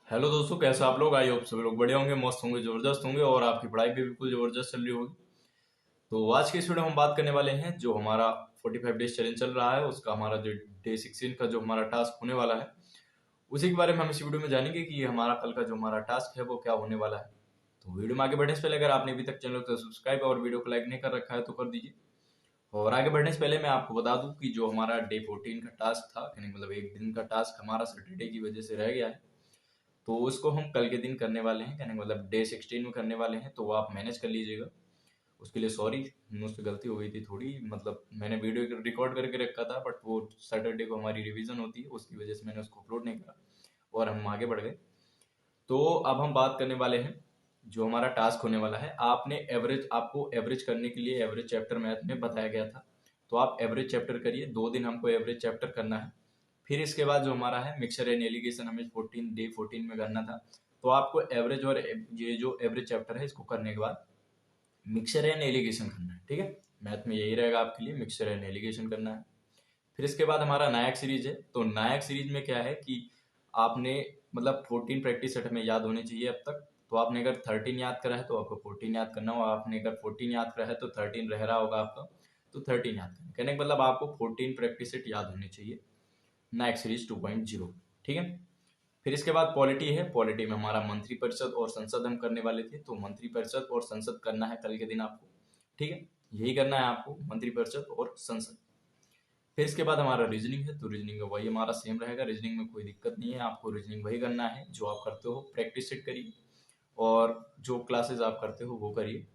Hello दोस्तों, कैसे आप लोग? आई होप सभी लोग बढ़िया होंगे, मस्त होंगे, जबरदस्त होंगे और आपकी पढ़ाई भी बिल्कुल जबरदस्त चल रही होगी। तो आज के इस वीडियो में हम बात करने वाले हैं जो हमारा 45 डेज चैलेंज चल रहा है उसका हमारा जो डे 16 का जो हमारा टास्क होने वाला है उसी के बारे में हम इस वीडियो में जानेंगे कि हमारा कल का जो हमारा टास्क है वो क्या होने वाला है। तो वीडियो में आगे बढ़ने से पहले अगर आपने अभी तक चैनल को सब्सक्राइब और वीडियो को लाइक नहीं कर रखा है तो कर दीजिए। और आगे बढ़ने से पहले मैं आपको बता दूं कि जो हमारा डे 14 का टास्क था, यानी मतलब एक दिन का टास्क हमारा सैटरडे की वजह से रह गया है, तो उसको हम कल के दिन करने वाले हैं, कहने का मतलब डे 16 में करने वाले हैं। तो वो आप मैनेज कर लीजिएगा। उसके लिए सॉरी, मुझसे गलती हो गई थी थोड़ी, मतलब मैंने वीडियो रिकॉर्ड करके रखा था बट वो सैटरडे को हमारी रिवीजन होती है, उसकी वजह से मैंने उसको अपलोड नहीं करा और हम आगे बढ़ गए। तो अब हम बात करने वाले हैं जो हमारा टास्क होने वाला है। आपको एवरेज करने के लिए एवरेज चैप्टर मैथ में बताया गया था, तो आप एवरेज चैप्टर करिए। 2 दिन हमको एवरेज चैप्टर करना है। फिर इसके बाद जो हमारा है मिक्सचर एंड एलिगेशन हमें डे 14 में करना था। तो आपको एवरेज और ये जो एवरेज चैप्टर है इसको करने के बाद मिक्सचर एंड एलिगेशन करना है, ठीक है। मैथ में यही रहेगा आपके लिए, मिक्सचर एंड एलिगेशन करना है। फिर इसके बाद हमारा नायक सीरीज है। तो नायक सीरीज में क्या है कि आपने मतलब 14 प्रैक्टिस सेट में याद होने चाहिए अब तक। तो आपने अगर 13 याद करा है तो आपको 14 याद करना होगा, आपने अगर 14 याद करा है तो 13 रह रहा होगा आपका, तो 13 याद करना। कहने का मतलब आपको 14 प्रैक्टिस सेट याद होने चाहिए नायक सीरीज 2.0, ठीक है। फिर इसके बाद पॉलिटी है। पॉलिटी में हमारा मंत्री परिषद और संसद हम करने वाले थे, तो मंत्री परिषद और संसद करना है कल के दिन आपको, ठीक है। यही करना है आपको, मंत्री परिषद और संसद। फिर इसके बाद हमारा रीजनिंग है। तो रीजनिंग में वही हमारा सेम रहेगा, रीजनिंग में कोई दिक्कत नहीं है, आपको रीजनिंग वही करना है जो आप करते हो, प्रैक्टिस सेट करिए और जो क्लासेस आप करते हो वो करिए।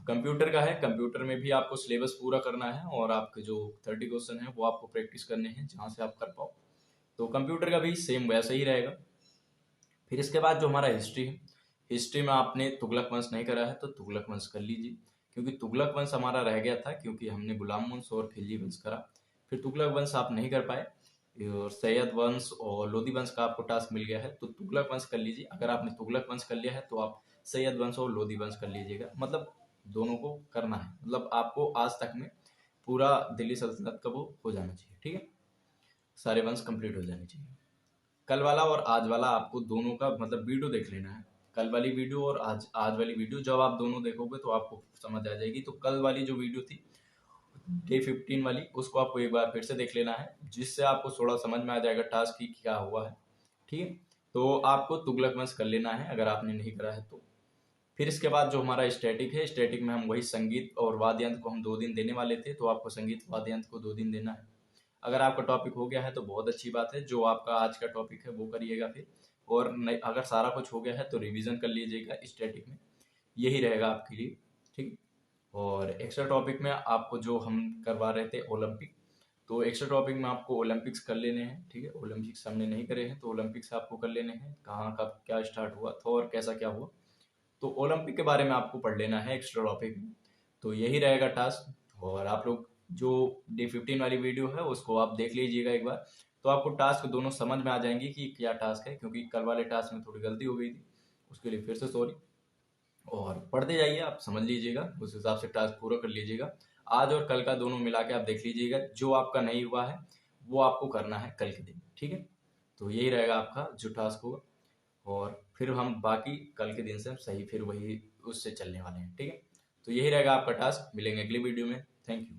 कंप्यूटर का है, कंप्यूटर में भी आपको सिलेबस पूरा करना है और आपके जो 30 क्वेश्चन है वो आपको प्रैक्टिस करने हैं जहाँ से आप कर पाओ। तो कंप्यूटर का भी सेम वैसा ही रहेगा। फिर इसके बाद जो हमारा हिस्ट्री है, हिस्ट्री में आपने तुगलक वंश नहीं करा है तो तुगलक वंश कर लीजिए, क्योंकि तुगलक वंश हमारा रह गया था क्योंकि हमने गुलाम वंश और खिलजी वंश करा। फिर तुगलक वंश आप नहीं कर पाए और सैयद वंश और लोधी वंश का आपको टास्क मिल गया है, तो तुगलक वंश कर लीजिए। अगर आपने तुगलक वंश कर लिया है तो आप सैयद वंश और लोधी वंश कर लीजिएगा, मतलब दोनों को करना है। मतलब आपको आज तक में पूरा दिल्ली सल्तनत का वो हो जाना चाहिए, ठीक है, सारे वंश कंप्लीट हो जाने चाहिए। कल वाला और आज वाला आपको दोनों का मतलब वीडियो देख लेना है। कल वाली वीडियो और आज आज वाली वीडियो जब आप दोनों देखोगे तो आपको समझ आ जाएगी। तो कल वाली जो वीडियो थी डे 15 वाली, उसको आपको एक बार फिर से देख लेना है, जिससे आपको थोड़ा समझ में आ जाएगा टास्क की क्या हुआ है, ठीक है। तो आपको तुगलक वंश कर लेना है अगर आपने नहीं करा है तो। फिर इसके बाद जो हमारा स्टैटिक है, स्टैटिक में हम वही संगीत और वाद्य यंत्र को हम 2 दिन देने वाले थे, तो आपको संगीत वाद्य यंत्र को 2 दिन देना है। अगर आपका टॉपिक हो गया है तो बहुत अच्छी बात है, जो आपका आज का टॉपिक है वो करिएगा फिर। और नहीं, अगर सारा कुछ हो गया है तो रिवीजन कर लीजिएगा स्टैटिक में, यही रहेगा आपके लिए, ठीक। और एक्स्ट्रा टॉपिक में आपको जो हम करवा रहे थे ओलंपिक, तो एक्स्ट्रा टॉपिक में आपको ओलंपिक्स कर लेने हैं, ठीक है। ओलंपिक्स हमने नहीं करे हैं तो ओलंपिक्स आपको कर लेने हैं, कहाँ का क्या स्टार्ट हुआ था और कैसा क्या हुआ, तो ओलंपिक के बारे में आपको पढ़ लेना है एक्स्ट्रा टॉपिक में। तो यही रहेगा टास्क। और आप लोग जो डे 15 वाली वीडियो है उसको आप देख लीजिएगा एक बार, तो आपको टास्क दोनों समझ में आ जाएंगे कि क्या टास्क है, क्योंकि कल वाले टास्क में थोड़ी गलती हो गई थी, उसके लिए फिर से सॉरी। और पढ़ते जाइए, आप समझ लीजिएगा, उस हिसाब से टास्क पूरा कर लीजिएगा। आज और कल का दोनों मिला के आप देख लीजिएगा, जो आपका नहीं हुआ है वो आपको करना है कल के दिन, ठीक है। तो यही रहेगा आपका जो टास्क होगा। और फिर हम बाकी कल के दिन से हम सही फिर वही उससे चलने वाले हैं, ठीक है। तो यही रहेगा आपका टास्क। मिलेंगे अगली वीडियो में। Thank you.